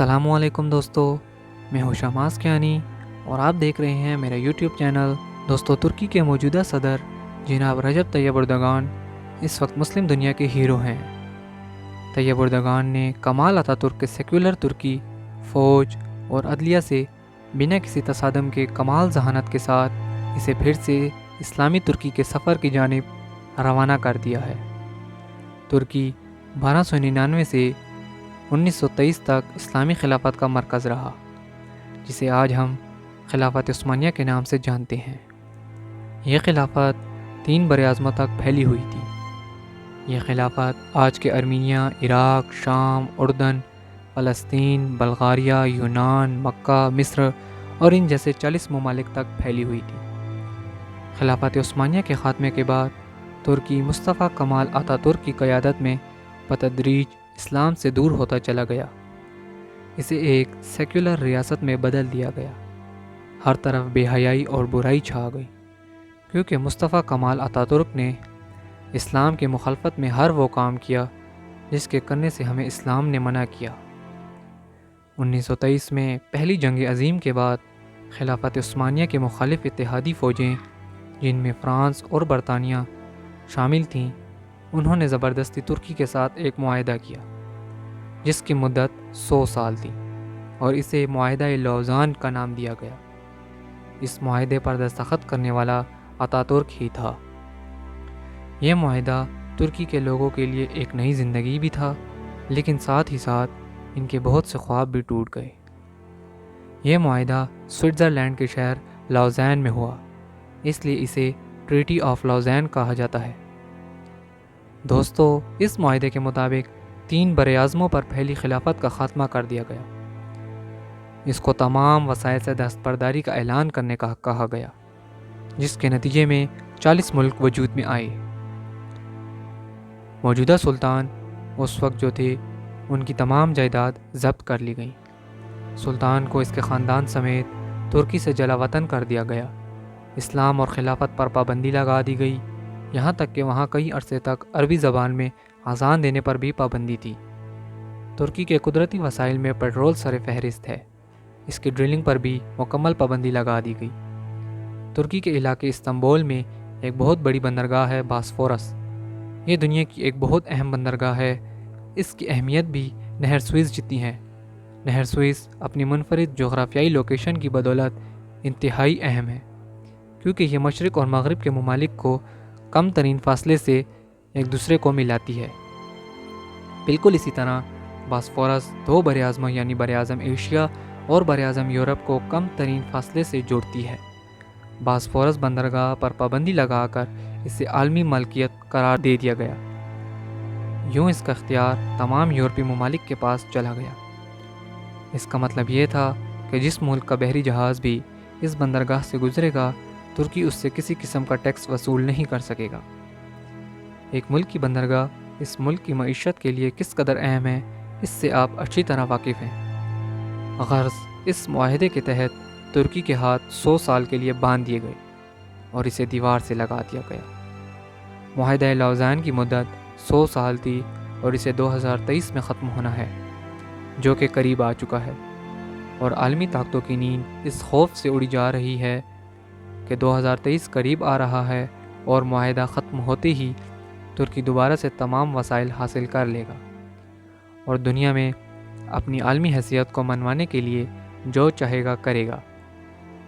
السلام علیکم دوستو، میں ہوں شماس کیانی اور آپ دیکھ رہے ہیں میرا یوٹیوب چینل۔ دوستو، ترکی کے موجودہ صدر جناب رجب طیب اردگان اس وقت مسلم دنیا کے ہیرو ہیں۔ طیب اردگان نے کمال اتاترک کے سیکولر ترکی فوج اور عدلیہ سے بنا کسی تصادم کے کمال ذہانت کے ساتھ اسے پھر سے اسلامی ترکی کے سفر کی جانب روانہ کر دیا ہے۔ ترکی 1299 سے 1923 تک اسلامی خلافت کا مرکز رہا، جسے آج ہم خلافت عثمانیہ کے نام سے جانتے ہیں۔ یہ خلافت 3 براعظموں تک پھیلی ہوئی تھی۔ یہ خلافت آج کے ارمینیا، عراق، شام، اردن، فلسطین، بلغاریہ، یونان، مکہ، مصر اور ان جیسے 40 ممالک تک پھیلی ہوئی تھی۔ خلافت عثمانیہ کے خاتمے کے بعد ترکی مصطفیٰ کمال اتاترک کی قیادت میں بتدریج اسلام سے دور ہوتا چلا گیا۔ اسے ایک سیکولر ریاست میں بدل دیا گیا۔ ہر طرف بے حیائی اور برائی چھا گئی، کیونکہ مصطفیٰ کمال اتاترک نے اسلام کی مخالفت میں ہر وہ کام کیا جس کے کرنے سے ہمیں اسلام نے منع کیا۔ 1923 میں پہلی جنگ عظیم کے بعد خلافت عثمانیہ کے مخالف اتحادی فوجیں، جن میں فرانس اور برطانیہ شامل تھیں، انہوں نے زبردستی ترکی کے ساتھ ایک معاہدہ کیا جس کی مدت 100 سال تھی، اور اسے معاہدہ لوزان کا نام دیا گیا۔ اس معاہدے پر دستخط کرنے والا اتاترک ہی تھا۔ یہ معاہدہ ترکی کے لوگوں کے لیے ایک نئی زندگی بھی تھا، لیکن ساتھ ہی ساتھ ان کے بہت سے خواب بھی ٹوٹ گئے۔ یہ معاہدہ سوئٹزرلینڈ کے شہر لاؤزین میں ہوا، اس لیے اسے ٹریٹی آف لاؤزین کہا جاتا ہے۔ دوستو، اس معاہدے کے مطابق 3 براعظموں پر پھیلی خلافت کا خاتمہ کر دیا گیا۔ اس کو تمام وسائل سے دستبرداری کا اعلان کرنے کا حق کہا گیا، جس کے نتیجے میں 40 ملک وجود میں آئے۔ موجودہ سلطان اس وقت جو تھے، ان کی تمام جائیداد ضبط کر لی گئی۔ سلطان کو اس کے خاندان سمیت ترکی سے جلا وطن کر دیا گیا۔ اسلام اور خلافت پر پابندی لگا دی گئی، یہاں تک کہ وہاں کئی عرصے تک عربی زبان میں اذان دینے پر بھی پابندی تھی۔ ترکی کے قدرتی وسائل میں پیٹرول سر فہرست ہے، اس کی ڈرلنگ پر بھی مکمل پابندی لگا دی گئی۔ ترکی کے علاقے استنبول میں ایک بہت بڑی بندرگاہ ہے، باسفورس۔ یہ دنیا کی ایک بہت اہم بندرگاہ ہے۔ اس کی اہمیت بھی نہر سوئز جتنی ہے۔ نہر سوئز اپنی منفرد جغرافیائی لوکیشن کی بدولت انتہائی اہم ہے، کیونکہ یہ مشرق اور مغرب کے ممالک کو کم ترین فاصلے سے ایک دوسرے کو ملاتی ہے۔ بالکل اسی طرح باسفورس 2 براعظموں یعنی براعظم ایشیا اور براعظم یورپ کو کم ترین فاصلے سے جوڑتی ہے۔ باسفورس بندرگاہ پر پابندی لگا کر اسے عالمی ملکیت قرار دے دیا گیا۔ یوں اس کا اختیار تمام یورپی ممالک کے پاس چلا گیا۔ اس کا مطلب یہ تھا کہ جس ملک کا بحری جہاز بھی اس بندرگاہ سے گزرے گا، ترکی اس سے کسی قسم کا ٹیکس وصول نہیں کر سکے گا۔ ایک ملک کی بندرگاہ اس ملک کی معیشت کے لیے کس قدر اہم ہے، اس سے آپ اچھی طرح واقف ہیں۔ غرض، اس معاہدے کے تحت ترکی کے ہاتھ 100 سال کے لیے باندھ دیے گئے اور اسے دیوار سے لگا دیا گیا۔ معاہدہ لاؤزان کی مدت 100 سال تھی اور اسے 2023 میں ختم ہونا ہے، جو کہ قریب آ چکا ہے، اور عالمی طاقتوں کی نیند اس خوف سے اڑی جا رہی ہے کہ 2023 قریب آ رہا ہے اور معاہدہ ختم ہوتے ہی ترکی دوبارہ سے تمام وسائل حاصل کر لے گا اور دنیا میں اپنی عالمی حیثیت کو منوانے کے لیے جو چاہے گا کرے گا۔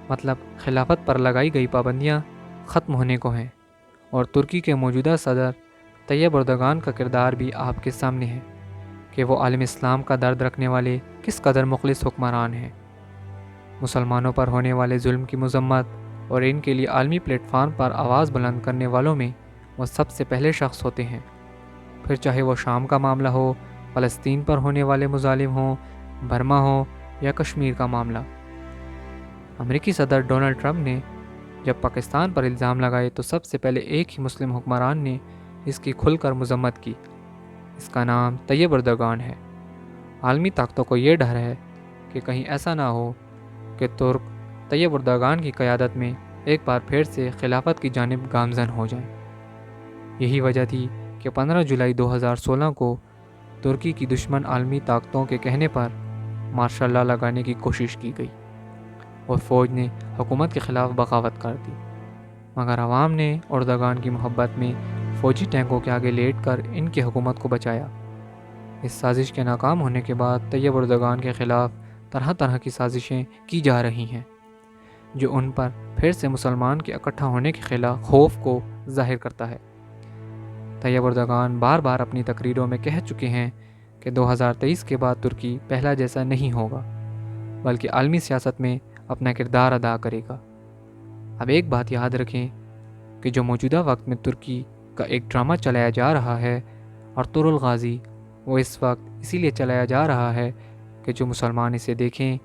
مطلب خلافت پر لگائی گئی پابندیاں ختم ہونے کو ہیں، اور ترکی کے موجودہ صدر طیب اردگان کا کردار بھی آپ کے سامنے ہے کہ وہ عالم اسلام کا درد رکھنے والے کس قدر مخلص حکمران ہیں۔ مسلمانوں پر ہونے والے ظلم کی مذمت اور ان کے لیے عالمی پلیٹ فارم پر آواز بلند کرنے والوں میں وہ سب سے پہلے شخص ہوتے ہیں، پھر چاہے وہ شام کا معاملہ ہو، فلسطین پر ہونے والے مظالم ہوں، برما ہو یا کشمیر کا معاملہ۔ امریکی صدر ڈونلڈ ٹرمپ نے جب پاکستان پر الزام لگائے تو سب سے پہلے ایک ہی مسلم حکمران نے اس کی کھل کر مذمت کی۔ اس کا نام طیب اردگان ہے۔ عالمی طاقتوں کو یہ ڈر ہے کہ کہیں ایسا نہ ہو کہ ترک طیب اردگان کی قیادت میں ایک بار پھر سے خلافت کی جانب گامزن ہو جائیں۔ یہی وجہ تھی کہ 15 جولائی 2016 کو ترکی کی دشمن عالمی طاقتوں کے کہنے پر مارشل لا لگانے کی کوشش کی گئی اور فوج نے حکومت کے خلاف بغاوت کر دی، مگر عوام نے اردگان کی محبت میں فوجی ٹینکوں کے آگے لیٹ کر ان کی حکومت کو بچایا۔ اس سازش کے ناکام ہونے کے بعد طیب اردگان کے خلاف طرح طرح کی سازشیں کی جا رہی ہیں، جو ان پر پھر سے مسلمان کے اکٹھا ہونے کے خلاف خوف کو ظاہر کرتا ہے۔ طیب اردگان بار بار اپنی تقریروں میں کہہ چکے ہیں کہ 2023 کے بعد ترکی پہلا جیسا نہیں ہوگا، بلکہ عالمی سیاست میں اپنا کردار ادا کرے گا۔ اب ایک بات یاد رکھیں کہ جو موجودہ وقت میں ترکی کا ایک ڈرامہ چلایا جا رہا ہے ارطغرل الغازی، وہ اس وقت اسی لیے چلایا جا رہا ہے کہ جو مسلمان اسے دیکھیں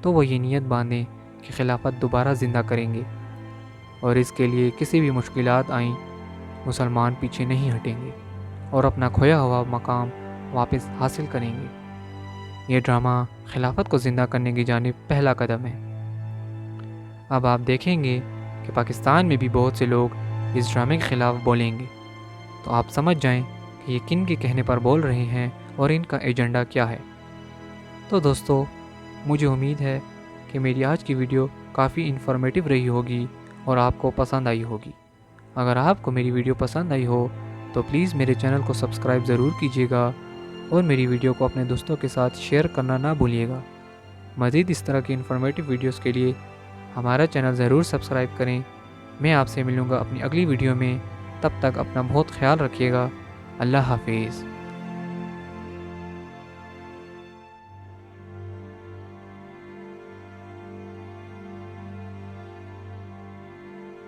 تو وہ یہ نیت باندھیں کہ خلافت دوبارہ زندہ کریں گے، اور اس کے لیے کسی بھی مشکلات آئیں مسلمان پیچھے نہیں ہٹیں گے اور اپنا کھویا ہوا مقام واپس حاصل کریں گے۔ یہ ڈرامہ خلافت کو زندہ کرنے کی جانب پہلا قدم ہے۔ اب آپ دیکھیں گے کہ پاکستان میں بھی بہت سے لوگ اس ڈرامے کے خلاف بولیں گے، تو آپ سمجھ جائیں کہ یہ کن کے کہنے پر بول رہے ہیں اور ان کا ایجنڈا کیا ہے۔ تو دوستو، مجھے امید ہے کہ میری آج کی ویڈیو کافی انفارمیٹیو رہی ہوگی اور آپ کو پسند آئی ہوگی۔ اگر آپ کو میری ویڈیو پسند آئی ہو تو پلیز میرے چینل کو سبسکرائب ضرور کیجیے گا اور میری ویڈیو کو اپنے دوستوں کے ساتھ شیئر کرنا نہ بھولیے گا۔ مزید اس طرح کی انفارمیٹیو ویڈیوز کے لیے ہمارا چینل ضرور سبسکرائب کریں۔ میں آپ سے ملوں گا اپنی اگلی ویڈیو میں، تب تک اپنا بہت خیال رکھیے گا۔ اللہ حافظ۔